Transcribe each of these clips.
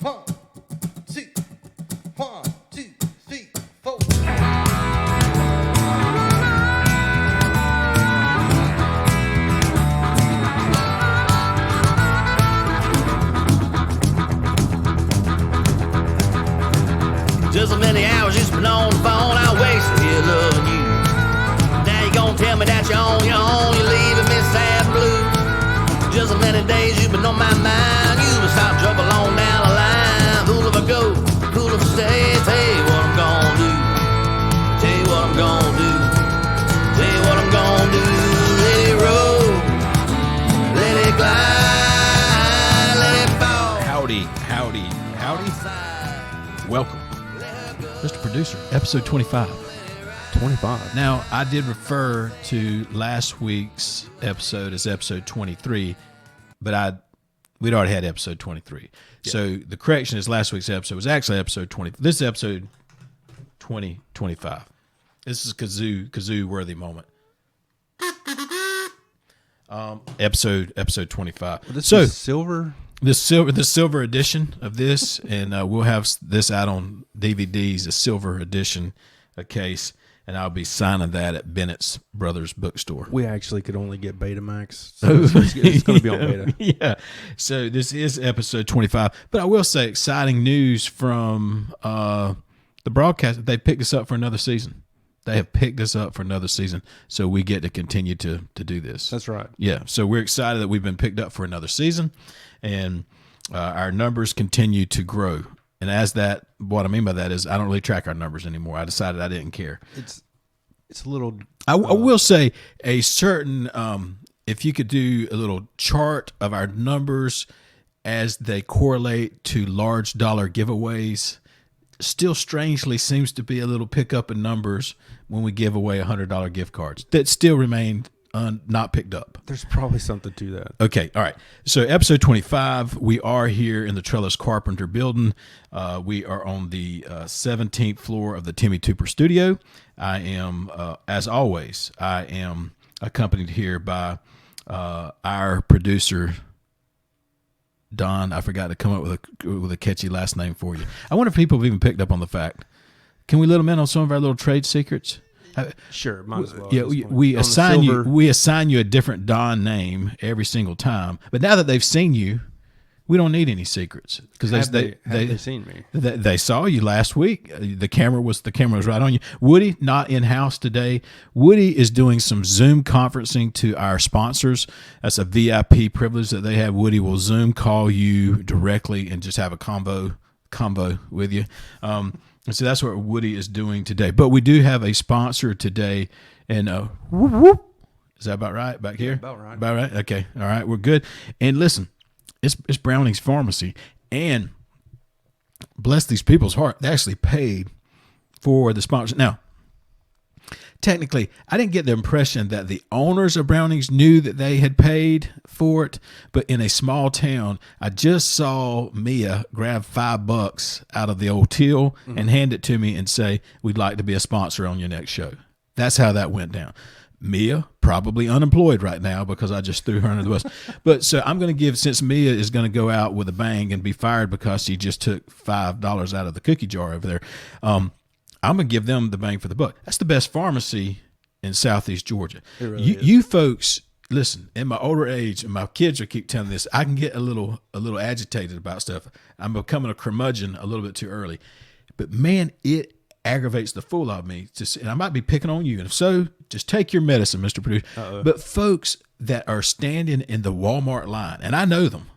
1, 2, 1, 2, 3, 4. Just so many hours you spent on the phone, I wasted here loving you. Now you gonna tell me that you're on your own, you're leaving me sad and blue. Just so many days you've been on my mind, you been stop trouble on down the line. Cool if I go, cool if I stay, tell you what I'm gonna do. Tell you what I'm gonna do. Tell you what I'm gonna do. Let it roll, let it glide, let it fall. Howdy. Welcome, Mr. Producer, episode 25. 25. Now, I did refer to last week's episode as episode 23, but we'd already had episode 23. Yeah. So the correction is last week's episode was actually episode 20. This is episode 25. This is kazoo worthy moment. Episode 25. Well, this is silver. The silver edition of this, and we'll have this out on DVDs, a silver edition case, and I'll be signing that at Bennett's Brothers Bookstore. We actually could only get Betamax, so it's going to be on beta. Yeah. So this is episode 25, but I will say exciting news from the broadcast. They picked us up for another season. They have picked us up for another season, so we get to continue to do this. That's right. Yeah, so we're excited that we've been picked up for another season, and our numbers continue to grow. And what I mean by that is I don't really track our numbers anymore. I decided I didn't care. It's a little. I will say a certain if you could do a little chart of our numbers as they correlate to large dollar giveaways. Still strangely seems to be a little pickup in numbers when we give away $100 gift cards that still remain not picked up. There's probably something to that. Okay. All right. So episode 25, we are here in the Trellis Carpenter building. We are on the 17th floor of the Timmy Tooper studio. I am, as always, accompanied here by our producer, Don. I forgot to come up with a catchy last name for you. I wonder if people have even picked up on the fact. Can we let them in on some of our little trade secrets? Sure, might as well. Yeah, we assign you a different Don name every single time. But now that they've seen you, we don't need any secrets because they seen me. They saw you last week. The camera was right on you. Woody not in house today. Woody is doing some Zoom conferencing to our sponsors. That's a VIP privilege that they have. Woody will Zoom call you directly and just have a combo with you. And so that's what Woody is doing today. But we do have a sponsor today, and whoop, whoop. Is that about right back here? About right. About right. Okay. All right. We're good. And listen. It's Browning's Pharmacy, and bless these people's heart, they actually paid for the sponsor. Now, technically, I didn't get the impression that the owners of Browning's knew that they had paid for it, but in a small town, I just saw Mia grab $5 out of the old till and hand it to me and say, "We'd like to be a sponsor on your next show." That's how that went down. Mia, probably unemployed right now because I just threw her under the bus. But so I'm going to give, since Mia is going to go out with a bang and be fired because she just took $5 out of the cookie jar over there, I'm going to give them the bang for the buck. That's the best pharmacy in Southeast Georgia. It really is. You folks, listen, in my older age, and my kids will keep telling this, I can get a little agitated about stuff. I'm becoming a curmudgeon a little bit too early. But man, it aggravates the fool out of me. And I might be picking on you. And if so, just take your medicine, Mr. Producer. Uh-oh. But folks that are standing in the Walmart line, and I know them,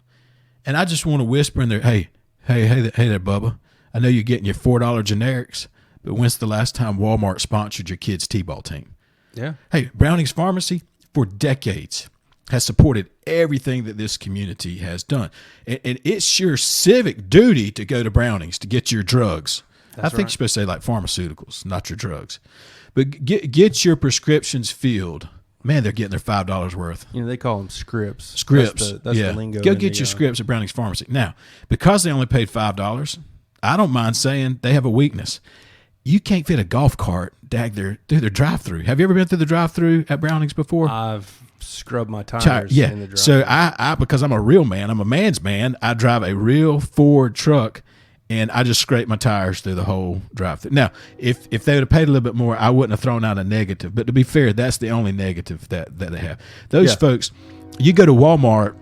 and I just want to whisper in there, hey there, Bubba. I know you're getting your $4 generics, but when's the last time Walmart sponsored your kid's T-ball team? Yeah. Hey, Browning's Pharmacy, for decades, has supported everything that this community has done. And it's your civic duty to go to Browning's to get your drugs. I think you're supposed to say like pharmaceuticals, not your drugs. But get your prescriptions filled. Man, they're getting their $5 worth. You know, they call them scripts. Scripts. That's the lingo. Go get your scripts at Browning's Pharmacy. Now, because they only paid $5, I don't mind saying they have a weakness. You can't fit a golf cart through their drive-thru. Have you ever been through the drive-thru at Browning's before? I've scrub my tires Yeah. in the driveway. So I because I'm a real man, I'm a man's man. I drive a real Ford truck, and I just scrape my tires through the whole drive-through. Now, if they would have paid a little bit more, I wouldn't have thrown out a negative. But to be fair, that's the only negative that they have. Those folks, you go to Walmart.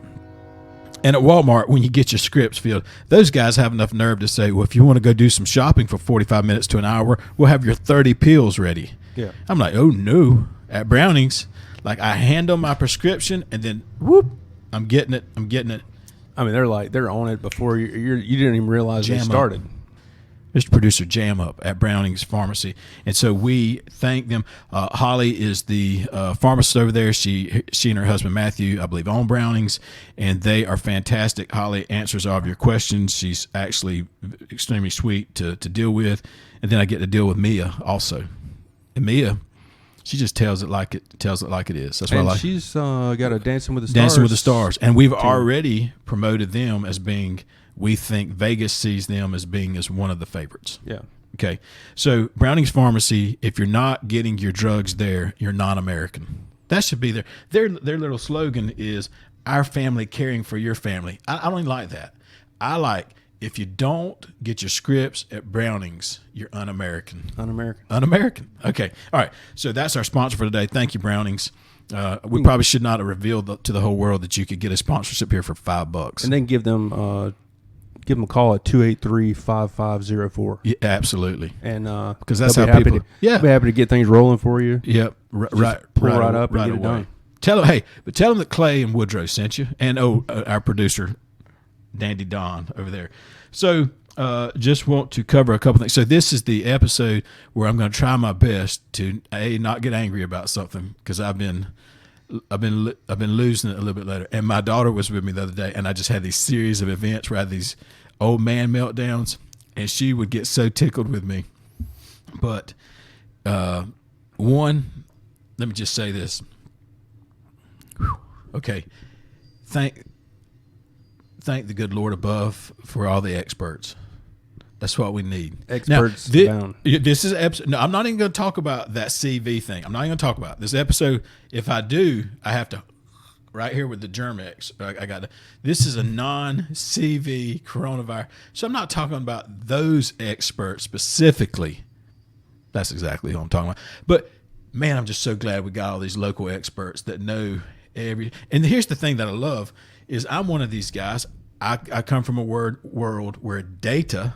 And at Walmart, when you get your scripts filled, those guys have enough nerve to say, well, if you want to go do some shopping for 45 minutes to an hour, we'll have your 30 pills ready. Yeah. I'm like, oh, no. At Brownings, like I hand them my prescription, and then, whoop, I'm getting it. I mean, they're on it before you didn't even realize they started. Mr. Producer, jam up at Brownings Pharmacy. And so we thank them. Holly is the pharmacist over there. She and her husband, Matthew, I believe, own Brownings, and they are fantastic. Holly answers all of your questions. She's actually extremely sweet to deal with. And then I get to deal with Mia also. And Mia, she just tells it like it is. That's what I like. She's got a Dancing with the Stars. Dancing with the Stars. And we've already promoted them as being, we think Vegas sees them as being as one of the favorites. Yeah. Okay. So Brownings Pharmacy, if you're not getting your drugs there, you're non-American. That should be their little slogan is our family caring for your family. I don't even like that. I like, if you don't get your scripts at Brownings, you're un-American. Un-American. Okay. All right. So that's our sponsor for today. Thank you, Brownings. We probably should not have revealed to the whole world that you could get a sponsorship here for $5. And then give them a call at 283-5504. Yeah, absolutely. And because that's they'll how be people. They'll be happy to get things rolling for you. Yep. Pull right up and get it done. Tell them that Clay and Woodrow sent you, and our producer, Dandy Don over there. So just want to cover a couple things. So this is the episode where I'm going to try my best to not get angry about something, because I've been losing it a little bit later. And my daughter was with me the other day, and I just had these series of events where I had these old man meltdowns, and she would get so tickled with me. But one, let me just say this. Okay, thank the good Lord above for all the experts. That's what we need. Experts now, this is episode. No, I'm not even going to talk about that CV thing. I'm not even going to talk about it. This episode. If I do, I have to right here with the Germ-X. I got to. This is a non-CV coronavirus, so I'm not talking about those experts specifically. That's exactly who I'm talking about. But man, I'm just so glad we got all these local experts that know every. And here's the thing that I love is I'm one of these guys. I come from a world where data.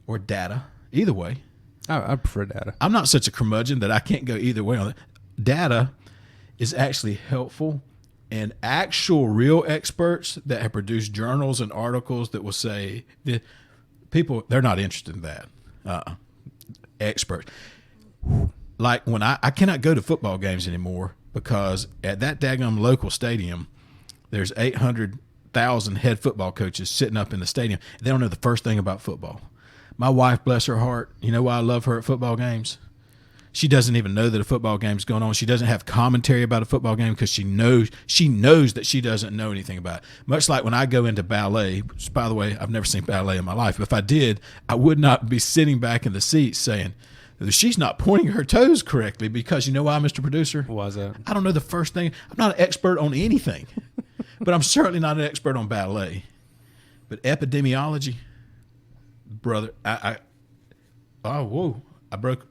Or data, either way. I prefer data. I'm not such a curmudgeon that I can't go either way on it. Data is actually helpful, and actual real experts that have produced journals and articles that will say that people, they're not interested in that. Experts. Like when I cannot go to football games anymore because at that daggum local stadium, there's 800,000 head football coaches sitting up in the stadium. They don't know the first thing about football. My wife, bless her heart, you know why I love her at football games? She doesn't even know that a football game's going on. She doesn't have commentary about a football game because she knows that she doesn't know anything about it. Much like when I go into ballet, which, by the way, I've never seen ballet in my life. But if I did, I would not be sitting back in the seat saying, she's not pointing her toes correctly, because you know why, Mr. Producer? Why is that? I don't know the first thing. I'm not an expert on anything, but I'm certainly not an expert on ballet. But epidemiology, brother, I broke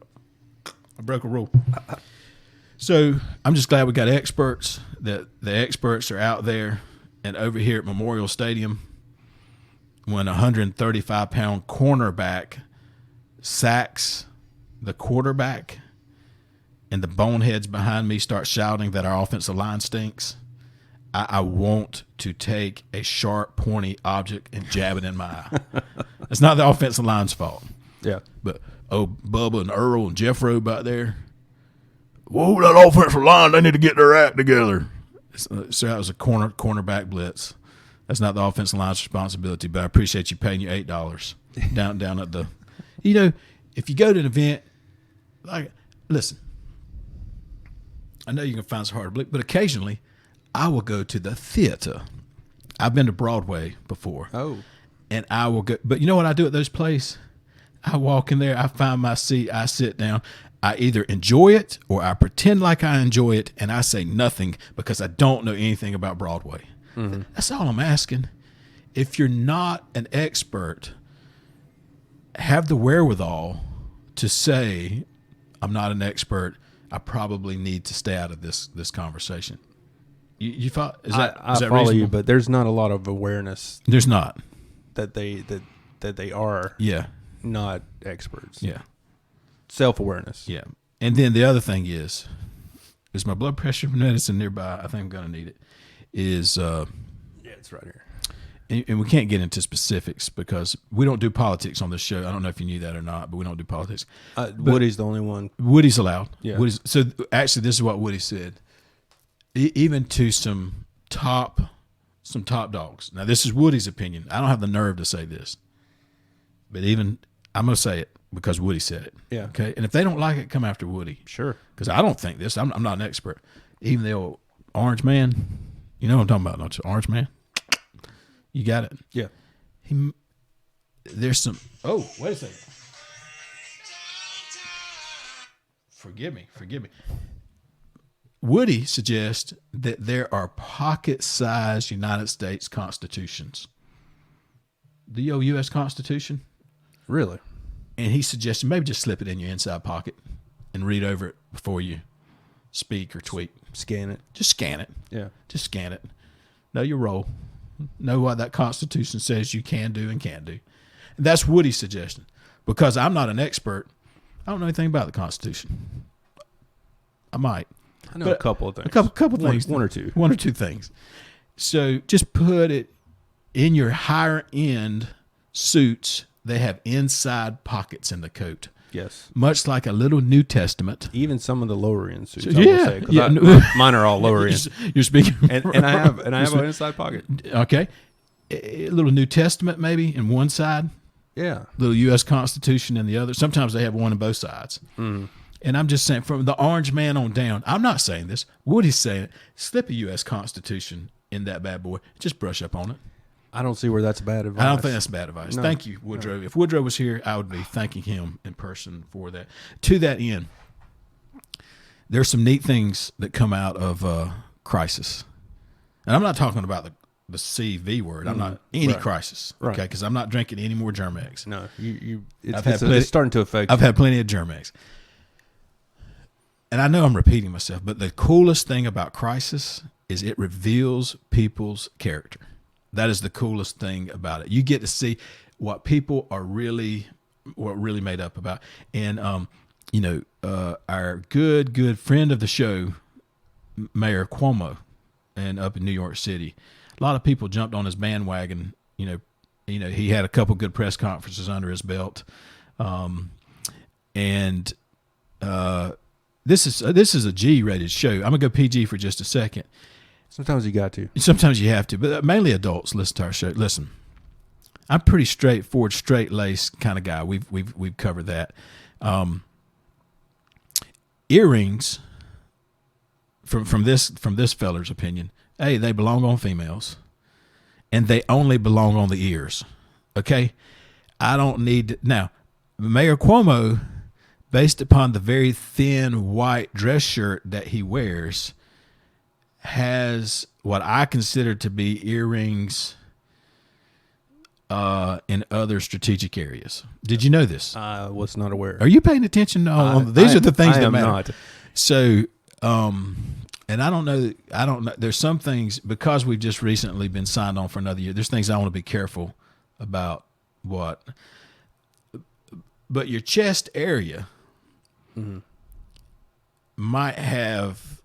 a rule. So I'm just glad we got experts, that the experts are out there. And over here at Memorial Stadium, when a 135-pound cornerback sacks the quarterback and the boneheads behind me start shouting that our offensive line stinks, I want to take a sharp, pointy object and jab it in my eye. It's not the offensive line's fault. Yeah. But, Bubba and Earl and Jeff Rowe back there, whoa, that offensive line, they need to get their act together. So that was a cornerback blitz. That's not the offensive line's responsibility, but I appreciate you paying you $8 down at the – if you go to an event, like, listen, I know you can find it hard to believe, but occasionally I will go to the theater. I've been to Broadway before. Oh. And I will go – but you know what I do at those places? I walk in there, I find my seat, I sit down. I either enjoy it or I pretend like I enjoy it, and I say nothing because I don't know anything about Broadway. Mm-hmm. That's all I'm asking. If you're not an expert, have the wherewithal to say, I'm not an expert. I probably need to stay out of this conversation. You follow? Is that follow reasonable? you, but there's not a lot of awareness There's not. that they are not experts. Yeah. Self-awareness. Yeah. And then the other thing is my blood pressure medicine nearby? I think I'm going to need it. Yeah, it's right here. And we can't get into specifics because we don't do politics on this show. I don't know if you knew that or not, but we don't do politics. Woody's the only one. Woody's allowed. Yeah. So actually, this is what Woody said. Even to some top dogs. Now, this is Woody's opinion. I don't have the nerve to say this, but I'm going to say it because Woody said it. Yeah. Okay. And if they don't like it, come after Woody. Sure. Because I don't think this. I'm not an expert. Even the old Orange Man. You know what I'm talking about, don't you? Orange Man. You got it. Yeah. There's some. Oh, wait a second. Forgive me. Woody suggests that there are pocket-sized United States constitutions. The old U.S. Constitution. Really? And he suggested maybe just slip it in your inside pocket and read over it before you speak or tweet. Scan it. Just scan it. Yeah. Just scan it. Know your role. Know what that Constitution says you can do and can't do. And that's Woody's suggestion. Because I'm not an expert, I don't know anything about the Constitution. I might. I know a couple of things. A couple things. One or two. One or two things. So just put it in your higher end suits. They have inside pockets in the coat. Yes. Much like a little New Testament. Even some of the lower end suits. Yeah. I will say, 'cause mine are all lower end. You're speaking. and I have an inside pocket. Okay. A little New Testament maybe in one side. Yeah. Little U.S. Constitution in the other. Sometimes they have one on both sides. Mm. And I'm just saying, from the Orange Man on down, I'm not saying this. Woody's saying it. Slip a U.S. Constitution in that bad boy. Just brush up on it. I don't see where that's bad advice. I don't think that's bad advice. No. Thank you, Woodrow. No. If Woodrow was here, I would be thanking him in person for that. To that end, there's some neat things that come out of crisis. And I'm not talking about the CV word. I'm not any crisis, okay? Because I'm not drinking any more Germ-X. No, it's starting to affect. I've had plenty of Germ-X. And I know I'm repeating myself, but the coolest thing about crisis is it reveals people's character. That is the coolest thing about it. You get to see what people are really made up about. And, our good friend of the show, Mayor Cuomo, and up in New York City, a lot of people jumped on his bandwagon. He had a couple good press conferences under his belt. This is a G-rated show. I'm gonna go PG for just a second. Sometimes you got to. Sometimes you have to, but mainly adults listen to our show. Listen, I'm pretty straightforward, straight-laced kind of guy. We've covered that. Earrings, from this feller's opinion, hey, they belong on females, and they only belong on the ears. Okay, I don't need now. Mayor Cuomo, based upon the very thin white dress shirt that he wears, has what I consider to be earrings in other strategic areas. Did you know this? I was not aware. Are you paying attention? These are the things that matter. Not. So, and I don't know. There's some things, because we've just recently been signed on for another year. There's things I want to be careful about. But your chest area might have.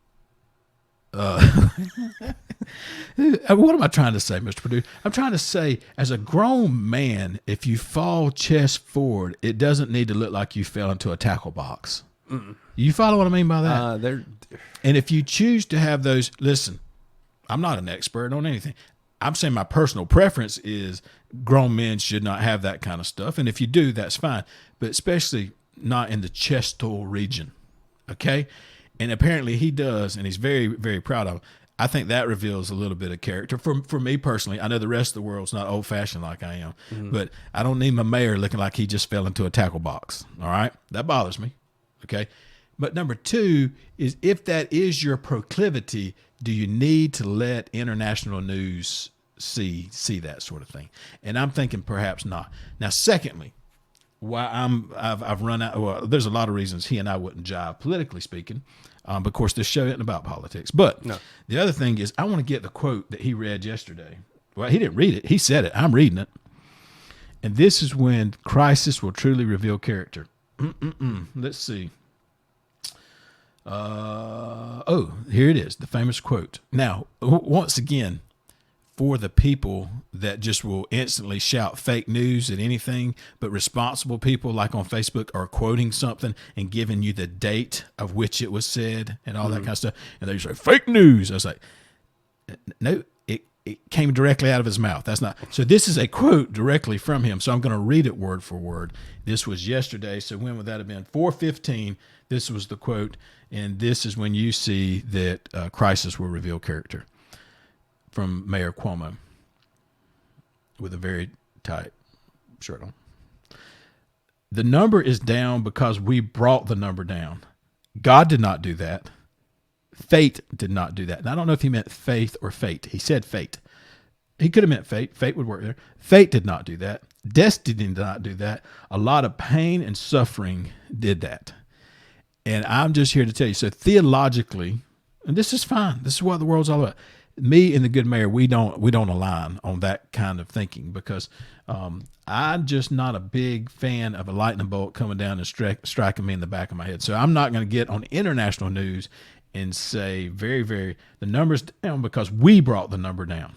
What am I trying to say, Mr. Purdue? I'm trying to say, as a grown man, if you fall chest forward, it doesn't need to look like you fell into a tackle box. You follow what I mean by that? And if you choose to have those, listen, I'm not an expert on anything. I'm saying my personal preference is grown men should not have that kind of stuff. And if you do, that's fine. But especially not in the chestal region. Okay? And apparently he does, and he's very, very proud of it. I think that reveals a little bit of character. For me personally, I know the rest of the world's not old-fashioned like I am, but I don't need my mayor looking like he just fell into a tackle box, all right? That bothers me, Okay. But number two is, if that is your proclivity, do you need to let international news see that sort of thing? And I'm thinking perhaps not. Now, secondly, why I've run out. Well, there's a lot of reasons he and I wouldn't jive, politically speaking. But of course, this show isn't about politics. But No. The other thing is, I want to get the quote that he read yesterday. Well, he didn't read it. He said it. I'm reading it. And this is when crisis will truly reveal character. Let's see. Here it is, the famous quote. Now, once again, for the people that just will instantly shout fake news at anything, but responsible people like on Facebook are quoting something and giving you the date of which it was said and all that kind of stuff. And they say, fake news. I was like, no, it came directly out of his mouth. That's not. So this is a quote directly from him. So I'm going to read it word for word. This was yesterday. So when would that have been? 4:15. This was the quote. And this is when you see that crisis will reveal character, from Mayor Cuomo, with a very tight shirt on. The number is down because we brought the number down. God did not do that. Fate did not do that. And I don't know if he meant faith or fate. He said fate. He could have meant fate. Fate would work there. Fate did not do that. Destiny did not do that. A lot of pain and suffering did that. And I'm just here to tell you, so theologically, and this is fine. This is what the world's all about. Me and the good mayor, we don't align on that kind of thinking, because I'm just not a big fan of a lightning bolt coming down and striking me in the back of my head. So I'm not going to get on international news and say the number's down because we brought the number down.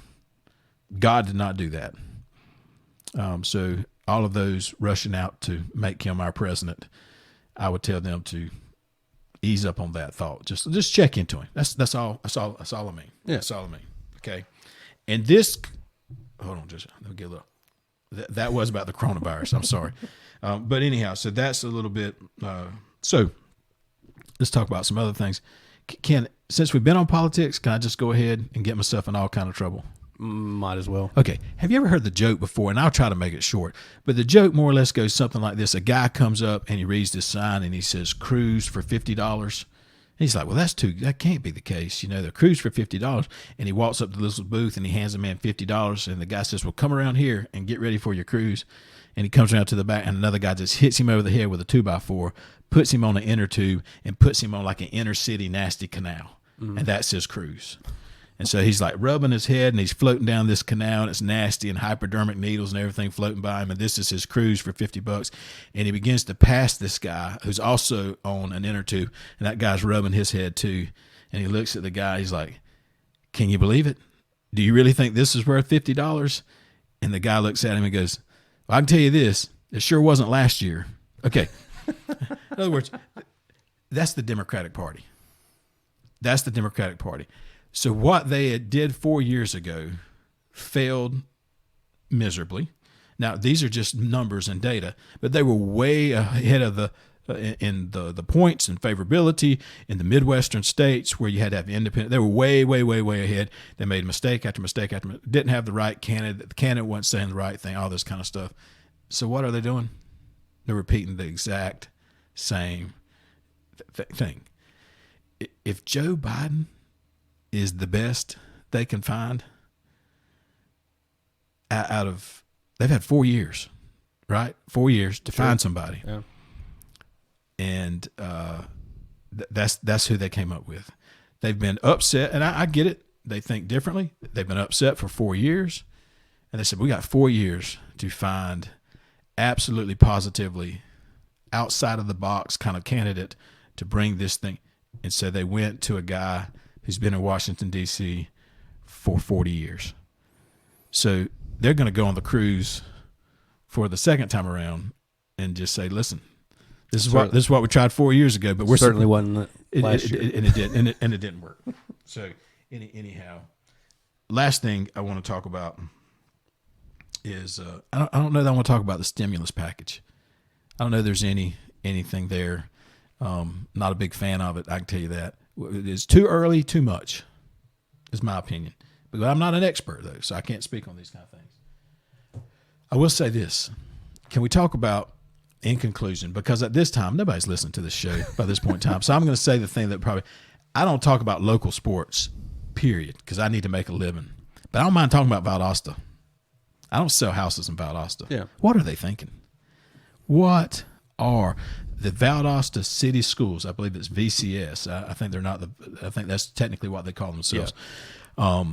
God did not do that. So all of those rushing out to make him our president, I would tell them to ease up on that thought. Just check into him. That's all I mean. Yeah. That's all I mean. Okay. And this, hold on, just let me get a little. That was about the coronavirus. I'm sorry. But anyhow, so that's a little bit. So let's talk about some other things. Since we've been on politics, can I just go ahead and get myself in all kind of trouble? Might as well. Okay. Have you ever heard the joke before? And I'll try to make it short. But the joke more or less goes something like this. A guy comes up and he reads this sign and he says, cruise for $50. He's like, well, that can't be the case. You know, the cruise for $50. And he walks up to this little booth and he hands the man $50. And the guy says, well, come around here and get ready for your cruise. And he comes around to the back and another guy just hits him over the head with a 2x4, puts him on an inner tube and puts him on like an inner city nasty canal. And that says cruise. And so he's like rubbing his head and he's floating down this canal and it's nasty and hypodermic needles and everything floating by him. And this is his cruise for $50. And he begins to pass this guy who's also on an inner tube. And that guy's rubbing his head too. And he looks at the guy. He's like, can you believe it? Do you really think this is worth $50? And the guy looks at him and goes, well, I can tell you this. It sure wasn't last year. Okay. In other words, that's the Democratic Party. That's the Democratic Party. So what they did 4 years ago failed miserably. Now, these are just numbers and data, but they were way ahead of in the points and favorability in the Midwestern states where you had to have independent. They were way, way, way, way ahead. They made mistake after mistake after mistake. Didn't have the right candidate. The candidate wasn't saying the right thing, all this kind of stuff. So what are they doing? They're repeating the exact same thing. If Joe Biden is the best they can find out of, they've had 4 years, right? 4 years to find somebody. Yeah. And that's who they came up with. They've been upset, and I get it. They think differently. They've been upset for 4 years, and they said, we got 4 years to find absolutely positively outside of the box kind of candidate to bring this thing. And so they went to a guy who's been in Washington, D.C. for 40 years. So they're going to go on the cruise for the second time around and just say, listen, this is what we tried 4 years ago, but we're certainly wasn't last year. And it didn't work. So anyhow, last thing I want to talk about is I don't know that I want to talk about the stimulus package. I don't know if there's anything there. Not a big fan of it. I can tell you that. It's too early, too much, is my opinion. But I'm not an expert, though, so I can't speak on these kind of things. I will say this. Can we talk about, in conclusion, because at this time, nobody's listening to this show by this point in time. So I'm going to say the thing that probably, I don't talk about local sports, period, because I need to make a living. But I don't mind talking about Valdosta. I don't sell houses in Valdosta. Yeah. What are they thinking? What are the Valdosta City Schools? I believe it's VCS. I think they're not I think that's technically what they call themselves. Yeah.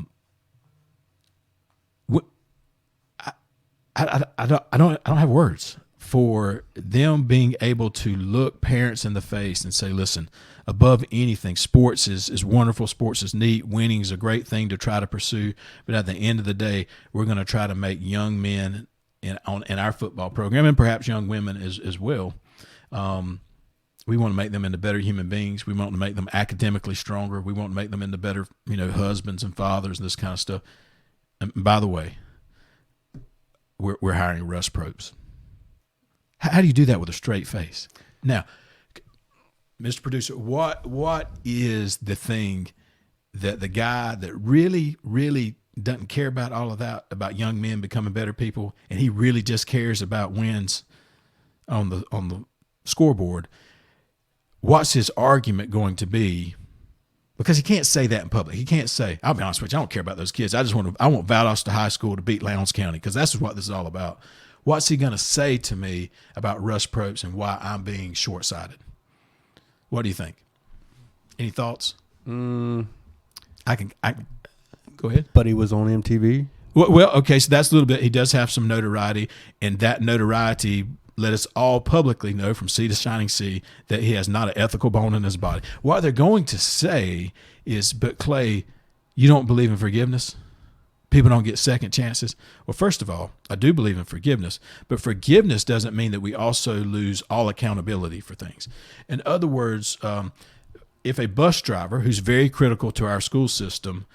I don't have words for them being able to look parents in the face and say, listen, above anything, sports is wonderful. Sports is neat. Winning is a great thing to try to pursue. But at the end of the day, we're going to try to make young men in our football program, and perhaps young women as well. We want to make them into better human beings. We want to make them academically stronger. We want to make them into better, husbands and fathers and this kind of stuff. And by the way, we're hiring Russ Probst. How do you do that with a straight face? Now, Mr. Producer, what is the thing that the guy that really, really doesn't care about all of that, about young men becoming better people, and he really just cares about wins on the scoreboard, what's his argument going to be? Because he can't say that in public. He can't say, I'll be honest with you, I don't care about those kids. I want Valdosta High School to beat Lowndes County, because that's what this is all about. What's he going to say to me about Russ Probst and why I'm being short-sighted? What do you think? Any thoughts? I can go ahead. But he was on MTV. Well, okay, so that's a little bit. He does have some notoriety, and that notoriety let us all publicly know from sea to shining sea that he has not an ethical bone in his body. What they're going to say is, but Clay, you don't believe in forgiveness? People don't get second chances? Well, first of all, I do believe in forgiveness, but forgiveness doesn't mean that we also lose all accountability for things. In other words, if a bus driver who's very critical to our school system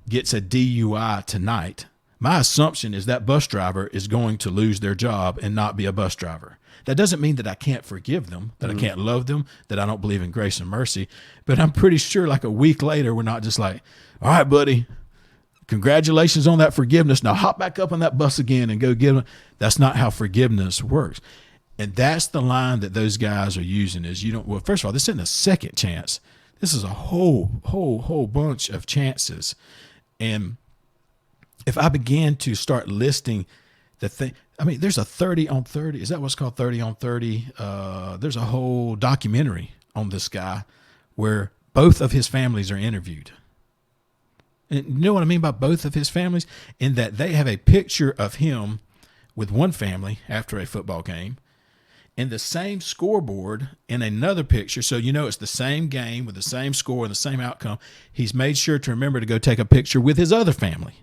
gets a DUI tonight, my assumption is that bus driver is going to lose their job and not be a bus driver. That doesn't mean that I can't forgive them, that I can't love them, that I don't believe in grace and mercy. But I'm pretty sure like a week later, we're not just like, all right, buddy, congratulations on that forgiveness. Now hop back up on that bus again and go get them. That's not how forgiveness works. And that's the line that those guys are using is well, first of all, this isn't a second chance. This is a whole bunch of chances. And if I began to start listing the thing, there's a 30 on 30. Is that what's called 30 on 30? There's a whole documentary on this guy where both of his families are interviewed. And you know what I mean by both of his families? In that they have a picture of him with one family after a football game, and the same scoreboard in another picture. So it's the same game with the same score and the same outcome. He's made sure to remember to go take a picture with his other family.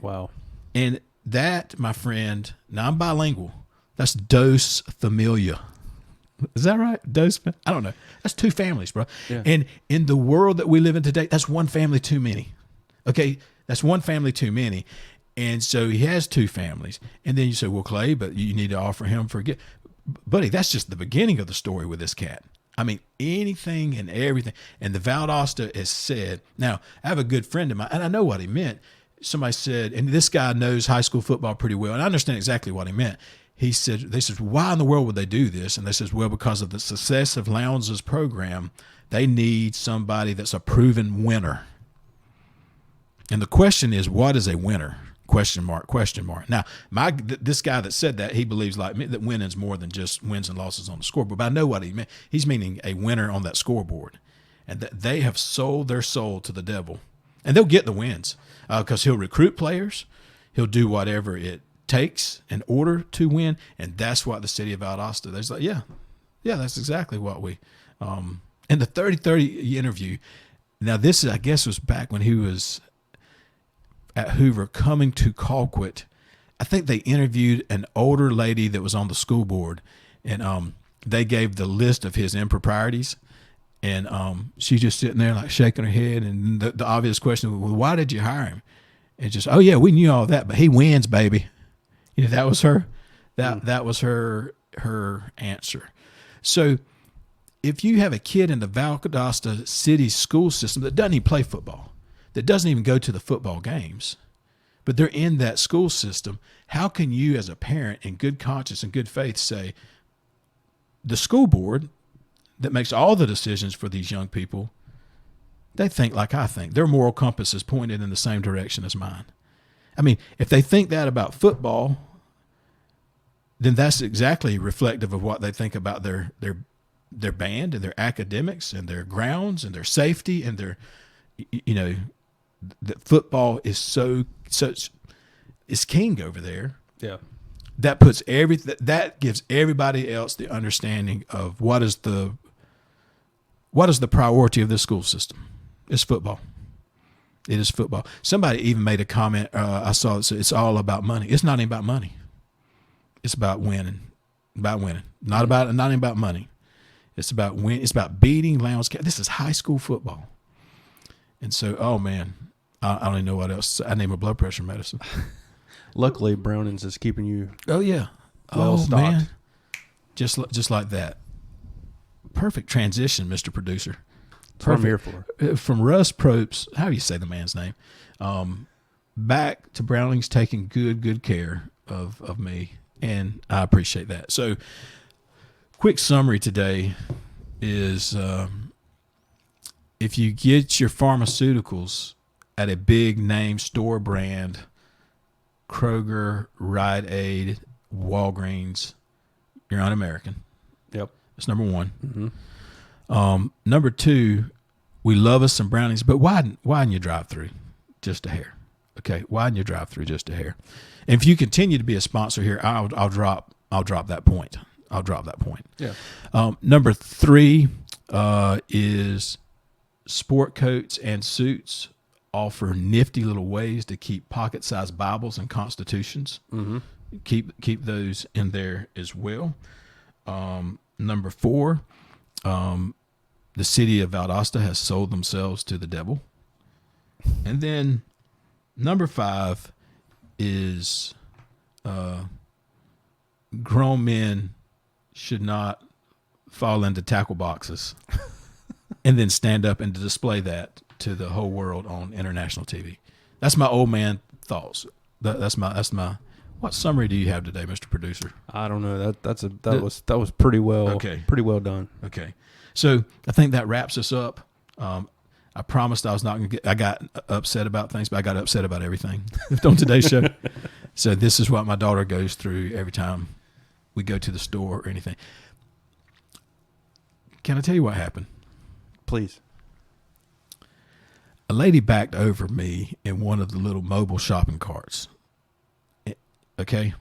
Wow. And that, my friend, now I'm bilingual. That's dos familia. Is that right? Dos? I don't know. That's two families, bro. Yeah. And in the world that we live in today, that's one family too many. Okay, that's one family too many. And so he has two families. And then you say, well, Clay, but you need to offer him forgiveness. Buddy, that's just the beginning of the story with this cat. Anything and everything. And the Valdosta has said, now, I have a good friend of mine, and I know what he meant. Somebody said, and this guy knows high school football pretty well, and I understand exactly what he meant. They said, why in the world would they do this? And they says, well, because of the success of Lowndes' program, they need somebody that's a proven winner. And the question is, what is a winner? Question mark. Now, this guy that said that, he believes like me that winning's more than just wins and losses on the scoreboard. But I know what he meant. He's meaning a winner on that scoreboard. And that they have sold their soul to the devil. And they'll get the wins because he'll recruit players. He'll do whatever it takes in order to win. And that's what the city of Valdosta, they're like, yeah, that's exactly what we in the 30-30 interview. Now, this, I guess, was back when he was at Hoover coming to Colquitt. I think they interviewed an older lady that was on the school board, and they gave the list of his improprieties, and she's just sitting there like shaking her head, and the obvious question was, well, why did you hire him? And just, oh yeah, we knew all that, but he wins, baby. That was her that was her answer. So if you have a kid in the Valdosta City school system that doesn't even play football, that doesn't even go to the football games, but they're in that school system, how can you as a parent in good conscience and good faith say, the school board that makes all the decisions for these young people, they think like I think. Their moral compass is pointed in the same direction as mine. I mean, if they think that about football, then that's exactly reflective of what they think about their band and their academics and their grounds and their safety and their, that football is is king over there. Yeah. That puts that gives everybody else the understanding of what is the priority of this school system. It's football. It is football. Somebody even made a comment. I saw it's all about money. It's not even about money. It's about winning. Not even about money. It's about win. It's about beating Lowndes County. This is high school football. And so, oh man, I don't even know what else. I need my blood pressure medicine. Luckily, Brownings is keeping you. Oh yeah. Well stocked. Man. Just like that. Perfect transition, Mr. Producer. That's what I'm here for. From Russ Propst, how do you say the man's name? Back to Brownings taking good care of me, and I appreciate that. So, quick summary today is if you get your pharmaceuticals at a big name store brand, Kroger, Rite Aid, Walgreens, you're un-American. Yep. That's number one. Mm-hmm. Number two, we love us some Brownings, but widen your drive-through just a hair. Okay, widen your drive-through just a hair. And if you continue to be a sponsor here, I'll drop that point. I'll drop that point. Yeah. Number three is sport coats and suits offer nifty little ways to keep pocket-sized Bibles and constitutions. Mm-hmm. Keep those in there as well. Number four, the city of Valdosta has sold themselves to the devil. And then number five is grown men should not fall into tackle boxes and then stand up and display that to the whole world on international TV. That's my old man thoughts. That's my. What summary do you have today, Mr. Producer? I don't know. That was pretty well. Okay. Pretty well done. Okay, so I think that wraps us up. I promised I was not going to get. I got upset about things, but I got upset about everything on today's show. So this is what my daughter goes through every time we go to the store or anything. Can I tell you what happened? Please. A lady backed over me in one of the little mobile shopping carts. Okay.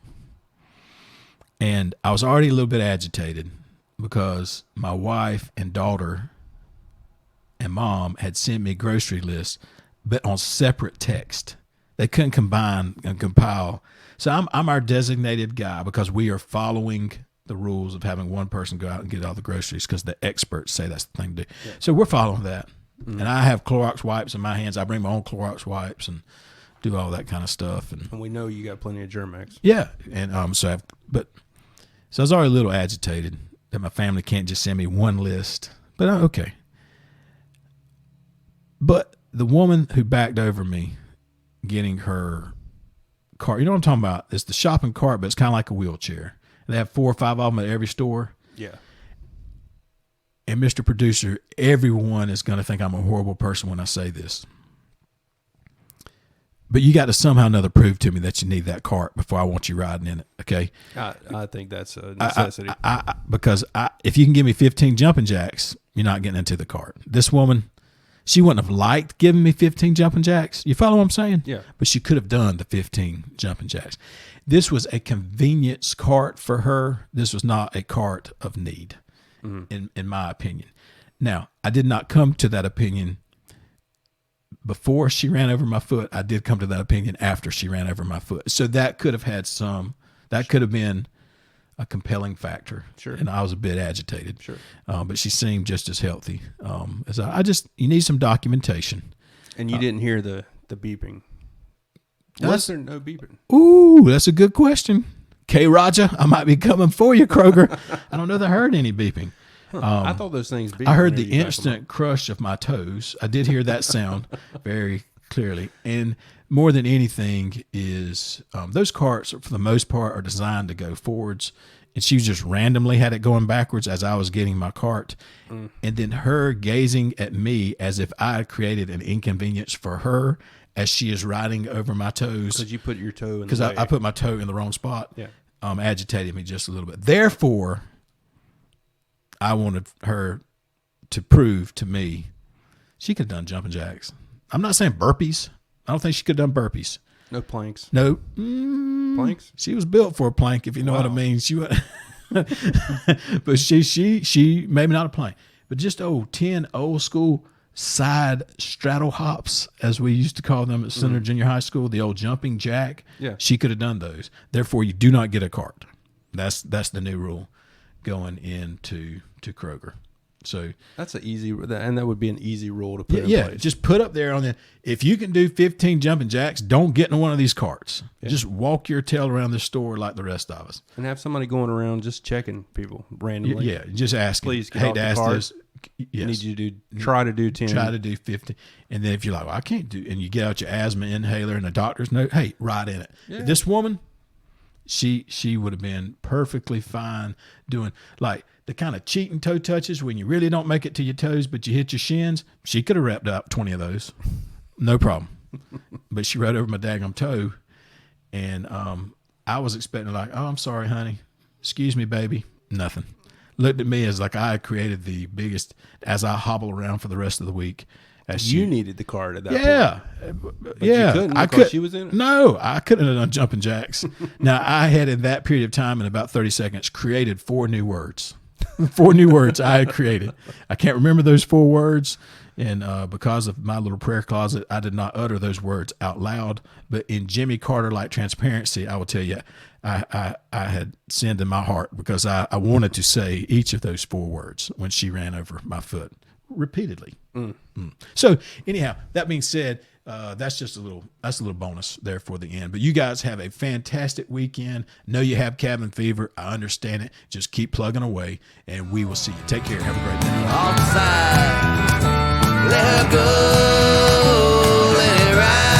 And I was already a little bit agitated because my wife and daughter and mom had sent me grocery lists, but on separate text. They couldn't combine and compile. So I'm our designated guy because we are following the rules of having one person go out and get all the groceries because the experts say that's the thing to do. Yeah. So we're following that. Mm-hmm. And I have Clorox wipes in my hands. I bring my own Clorox wipes and do all that kind of stuff. And we know you got plenty of Germex. Yeah. And so I was already a little agitated that my family can't just send me one list. But okay. But the woman who backed over me getting her cart, you know what I'm talking about? It's the shopping cart, but it's kind of like a wheelchair. They have 4 or 5 of them at every store. Yeah. And Mr. Producer, everyone is going to think I'm a horrible person when I say this. But you got to somehow or another prove to me that you need that cart before I want you riding in it, okay? I think that's a necessity. Because if you can give me 15 jumping jacks, you're not getting into the cart. This woman, she wouldn't have liked giving me 15 jumping jacks. You follow what I'm saying? Yeah. But she could have done the 15 jumping jacks. This was a convenience cart for her. This was not a cart of need, in my opinion. Now, I did not come to that opinion before she ran over my foot. I did come to that opinion after she ran over my foot. So that could have could have been a compelling factor. Sure. And I was a bit agitated. Sure. But she seemed just as healthy. As you need some documentation. And you didn't hear the beeping. Was there no beeping? Ooh, that's a good question. K. Roger, I might be coming for you, Kroger. I don't know that I heard any beeping. I thought those things beeped. I heard the instant crush of my toes. I did hear that sound very Clearly. And more than anything is those carts, for the most part, are designed to go forwards. And she just randomly had it going backwards as I was getting my cart. And then her gazing at me as if I had created an inconvenience for her as she is riding over my toes. Because you put your toe in the Because way. I put my toe in the wrong spot. Yeah. Agitated me just a little bit. Therefore, I wanted her to prove to me she could have done jumping jacks. I'm not saying burpees. I don't think she could have done burpees. No planks. No. Planks? She was built for a plank, if you know what I mean. She was, but she maybe not a plank, but just 10 old school side straddle hops, as we used to call them at Center Junior High School, the old jumping jack. Yeah. She could have done those. Therefore, you do not get a cart. That's the new rule going into Kroger. So That's an easy, and that would be an easy rule to put in yeah, place. just put up there on the, if you can do 15 jumping jacks, don't get in one of these carts. Yeah. Just walk your tail around the store like the rest of us. And have somebody going around just checking people randomly. Yeah, just asking. Please get hey, off the ask cart. this. Yes. I need you to try to do 10. Try to do 50. And then if you're like, well, I can't do, and you get out your asthma inhaler and the doctor's note, hey, ride in it. Yeah. This woman, she would have been perfectly fine doing like the kind of cheating toe touches when you really don't make it to your toes, but you hit your shins. She could have wrapped up 20 of those. No problem. But she rode over my daggum toe. And I was expecting like, oh, I'm sorry, honey. Excuse me, baby. Nothing. Looked at me as like I had created the biggest, as I hobble around for the rest of the week. As You needed the cart at that point. yeah, you couldn't because she was in it? No, I couldn't have done jumping jacks. Now I had in that period of time, in about 30 seconds, created 4 new words. 4 new words I had created. I can't remember those 4 words, and because of my little prayer closet, I did not utter those words out loud. But in Jimmy Carter-like transparency, I will tell you, I had sinned in my heart because I wanted to say each of those 4 words when she ran over my foot repeatedly. So anyhow, that being said, that's a little bonus there for the end. But you guys have a fantastic weekend. Know you have cabin fever. I understand it. Just keep plugging away, and we will see you. Take care. Have a great day. On the side, let her go, let it ride.